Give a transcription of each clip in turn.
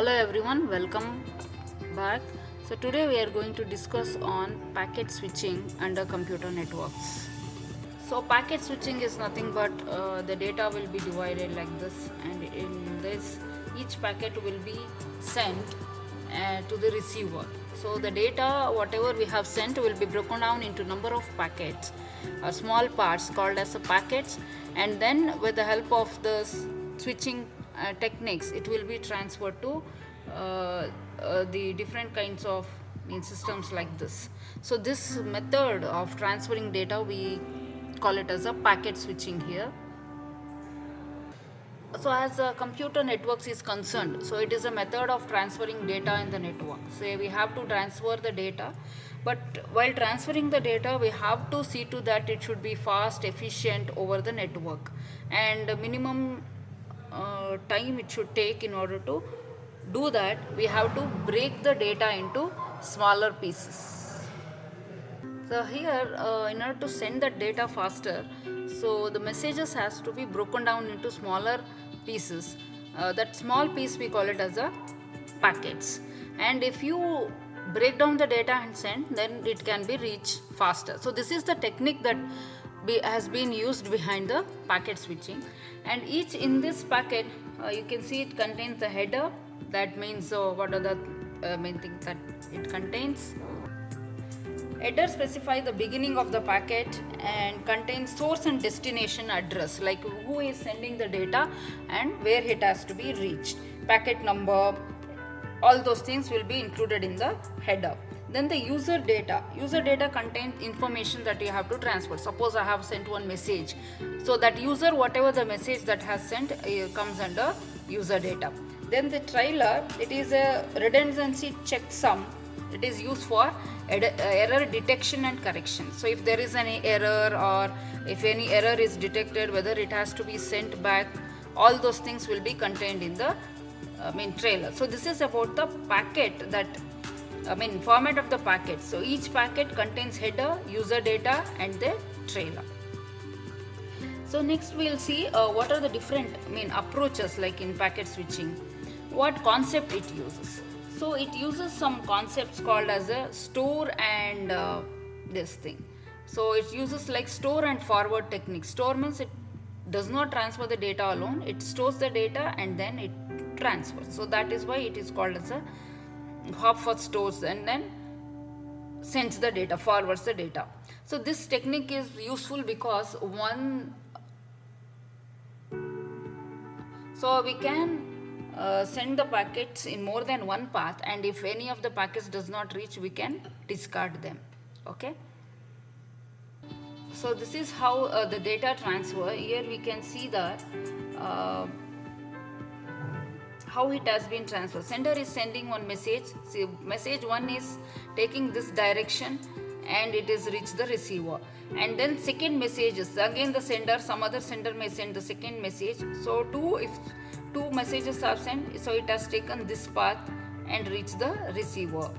Hello everyone, welcome back. So today we are going to discuss on packet switching under computer networks. So packet switching is nothing but the data will be divided like this, and in this each packet will be sent to the receiver. So the data whatever we have sent will be broken down into number of packets, small parts called as the packets, and then with the help of the switching techniques it will be transferred to the different kinds of systems like this. So this method of transferring data we call it as a packet switching here. So as computer networks is concerned, so it is a method of transferring data in the network. Say we have to transfer the data, but while transferring the data we have to see to that it should be fast, efficient over the network, and minimum time it should take. In order to do that we have to break the data into smaller pieces. So here in order to send the data faster, so the messages has to be broken down into smaller pieces. That small piece we call it as a packets, and if you break down the data and send, then it can be reached faster. So this is the technique that has been used behind the packet switching. And each in this packet you can see it contains the header. That means what are the main things that it contains. Header specifies the beginning of the packet and contains source and destination address, like who is sending the data and where it has to be reached, packet number, all those things will be included in the header. Then the user data contains information that you have to transfer. Suppose I have sent one message, so that user, whatever the message that has sent, comes under user data. Then the trailer, it is a redundancy checksum. It is used for error detection and correction. So if there is any error, or if any error is detected, whether it has to be sent back, all those things will be contained in the trailer. So this is about the packet, that format of the packet. So each packet contains header, user data and the trailer. So next we will see what are the different approaches like in packet switching, what concept it uses. So it uses some concepts called as a store and this thing. So it uses like store and forward technique. Store means it does not transfer the data alone, it stores the data and then it transfers. So that is why it is called as a hop first stores and then sends the data, forwards the data. So this technique is useful because so we can send the packets in more than one path, and if any of the packets does not reach, we can discard them. Okay. So this is how the data transfer. Here we can see that how it has been transferred. Sender is sending one message. See, message 1 is taking this direction and it is reached the receiver. And then second message is again the sender, some other sender may send the second message. So if two messages are sent, so it has taken this path and reached the receiver.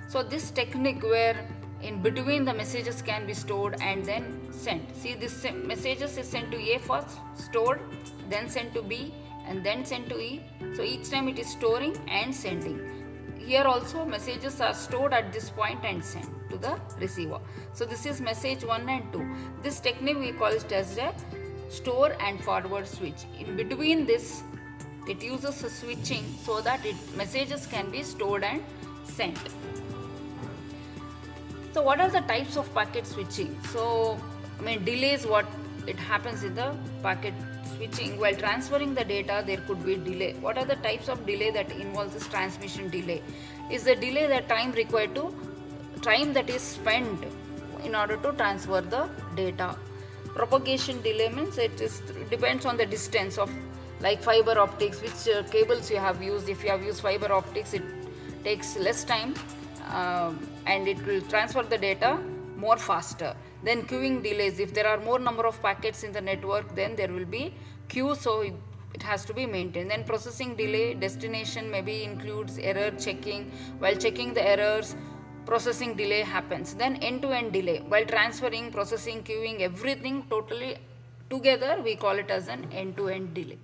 So this technique where in between the messages can be stored and then sent. See, this messages is sent to A first, stored, then sent to B and then sent to E. So each time it is storing and sending. Here also messages are stored at this point and sent to the receiver. So this is message 1 and 2. This technique we call it as a store and forward switch. In between this it uses a switching so that messages can be stored and sent. So what are the types of packet switching? So delays, what it happens in the packet switching. While transferring the data there could be delay. What are the types of delay that involves this transmission delay? Is the delay the time required to time that is spent in order to transfer the data. Propagation delay means it depends on the distance of, like fiber optics, which cables you have used. If you have used fiber optics, it takes less time and it will transfer the data more faster. Then queuing delays, if there are more number of packets in the network, then there will be queue, so it has to be maintained. Then processing delay, destination maybe includes error checking. While checking the errors, processing delay happens. Then end-to-end delay, while transferring, processing, queuing, everything totally together we call it as an end-to-end delay.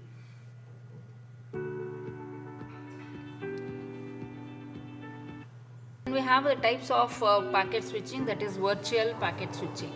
We have the types of packet switching, that is virtual packet switching.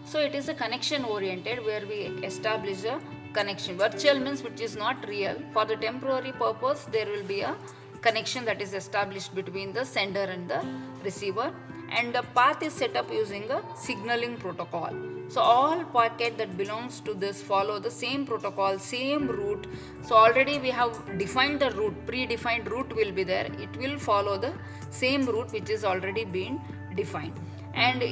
So it is a connection oriented where we establish a connection. Virtual means which is not real. For the temporary purpose, there will be a connection that is established between the sender and the receiver, and the path is set up using a signaling protocol. So all packet that belongs to this follow the same protocol, same route. So already we have defined the route, predefined route will be there. It will follow the same route which is already been defined, and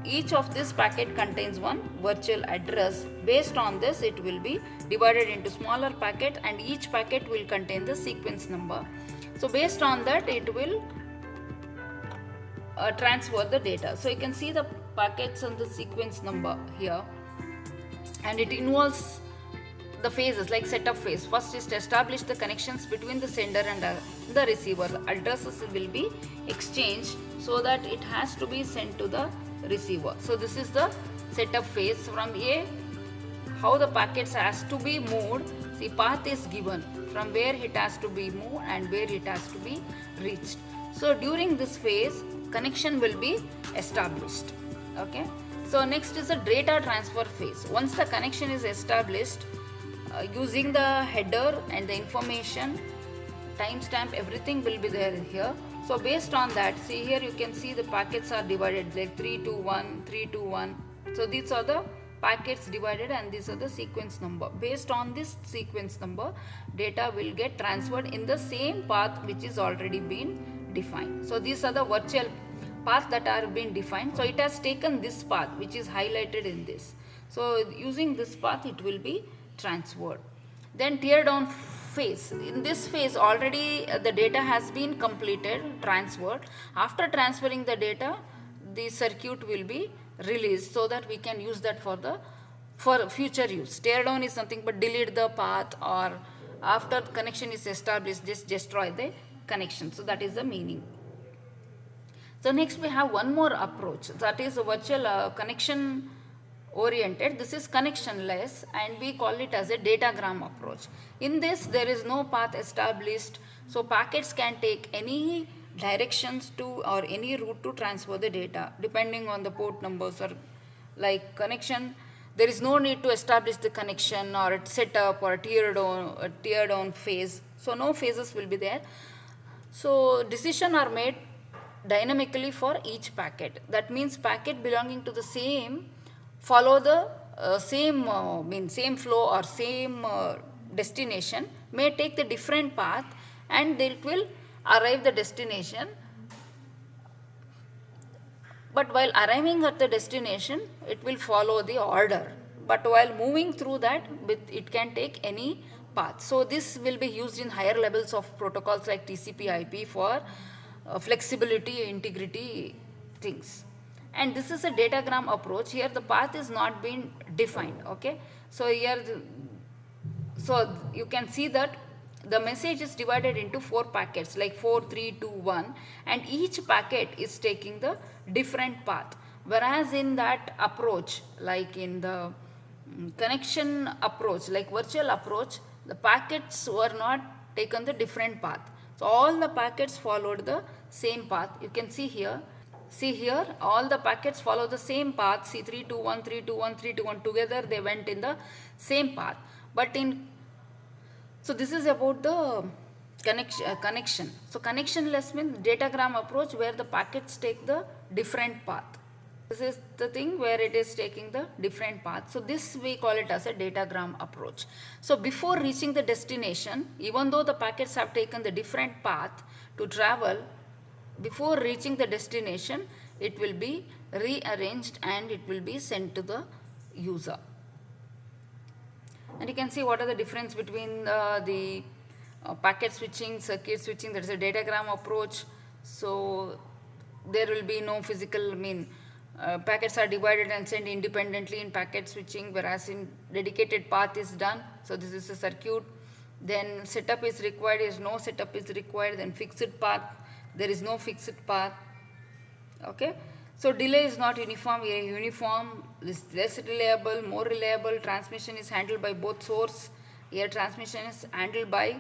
each of this packet contains one virtual address. Based on this, it will be divided into smaller packet, and each packet will contain the sequence number. So based on that, it will transfer the data. So you can see the packets and the sequence number here, and it involves the phases like setup phase. First is to establish the connections between the sender and the receiver. The addresses will be exchanged so that it has to be sent to the receiver. So this is the setup phase. From A, how the packets has to be moved. See, path is given from where it has to be moved and where it has to be reached. So during this phase, connection will be established. Okay. So next is the data transfer phase. Once the connection is established, using the header and the information, timestamp, everything will be there here. So based on that, see here you can see the packets are divided like 3 to 1, 3 to 1. So these are the packets divided, and these are the sequence number. Based on this sequence number, data will get transferred in the same path which is already been defined. So these are the virtual paths that are being defined. So it has taken this path which is highlighted in this. So using this path, it will be transferred. Then tear down phase. In this phase already the data has been completed, transferred. After transferring the data, the circuit will be released so that we can use that for future use. Tear down is something but delete the path, or after connection is established, just destroy the connection. So that is the meaning. So next we have one more approach, that is a virtual connection oriented. This is connectionless, and we call it as a datagram approach. In this, there is no path established, so packets can take any directions to or any route to transfer the data depending on the port numbers, or like connection. There is no need to establish the connection or its setup or a tear down phase. So no phases will be there. So decisions are made dynamically for each packet. That means packet belonging to the same follow the same flow or same destination may take the different path, and it will arrive the destination. But while arriving at the destination, it will follow the order. But while moving through that, it can take any path. So this will be used in higher levels of protocols like TCP/IP for flexibility, integrity things. And this is a datagram approach. Here the path is not being defined. Okay. So here, so you can see that the message is divided into 4 packets like 4, 3, 2, 1, and each packet is taking the different path. Whereas in that approach, like in the connection approach, like virtual approach, the packets were not taken the different path. So all the packets followed the same path. You can see here. See here, all the packets follow the same path. See 3, 2, 1, 3, 2, 1, 3, 2, 1. Together they went in the same path. But so this is about the connection. So connectionless means datagram approach where the packets take the different path. This is the thing where it is taking the different path. So this we call it as a datagram approach. So before reaching the destination, even though the packets have taken the different path to travel, before reaching the destination, it will be rearranged and it will be sent to the user. And you can see what are the difference between the packet switching, circuit switching. That is a datagram approach. So there will be no physical packets are divided and sent independently in packet switching, whereas in dedicated path is done. So this is a circuit. Then setup is required, is no setup is required. Then fixed path, there is no fixed path. Okay. So delay is not uniform. Uniform is less reliable, more reliable. Transmission is handled by both source. Here transmission is handled by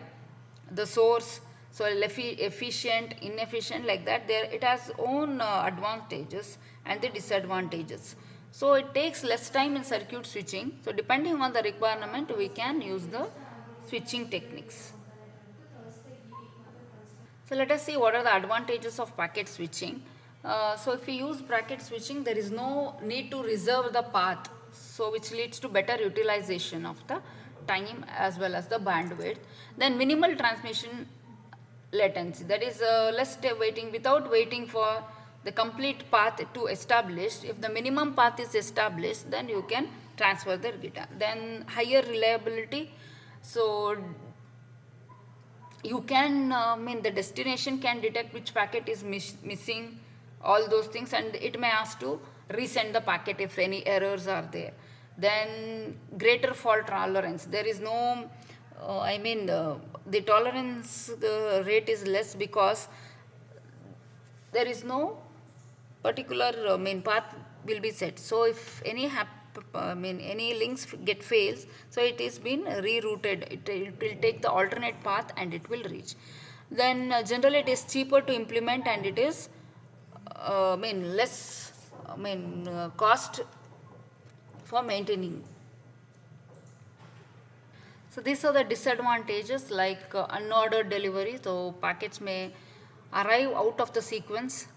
the source. So efficient, inefficient, like that, there it has own advantages and the disadvantages. So it takes less time in circuit switching. So depending on the requirement, we can use the switching techniques. So let us see what are the advantages of packet switching. So if we use packet switching, there is no need to reserve the path, so which leads to better utilization of the time as well as the bandwidth. Then minimal transmission latency, that is less waiting, without waiting for the complete path to establish. If the minimum path is established, then you can transfer the data. Then higher reliability, so you can the destination can detect which packet is missing, all those things, and it may ask to resend the packet if any errors are there. Then greater fault tolerance, there is no the tolerance rate is less because there is no particular path will be set. So if any any links get fails, so it is been rerouted. It will take the alternate path and it will reach. Then generally it is cheaper to implement, and it is less cost for maintaining. So these are the disadvantages, like unordered delivery. So packets may arrive out of the sequence.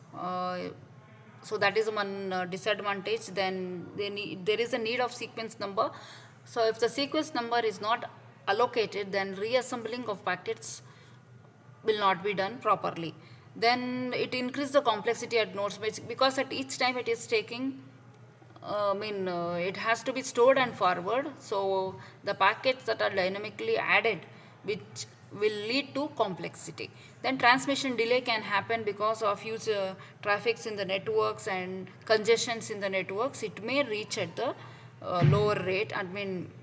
So that is one disadvantage. Then there is a need of sequence number. So if the sequence number is not allocated, then reassembling of packets will not be done properly. Then it increases the complexity at nodes, because at each time it is taking it has to be stored and forward. So the packets that are dynamically added, which will lead to complexity. Then transmission delay can happen because of huge traffics in the networks and congestions in the networks. It may reach at the lower rate.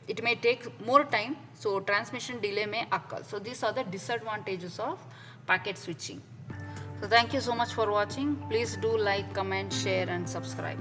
It may take more time, so transmission delay may occur. So these are the disadvantages of packet switching. So thank you so much for watching. Please do like, comment, share and subscribe.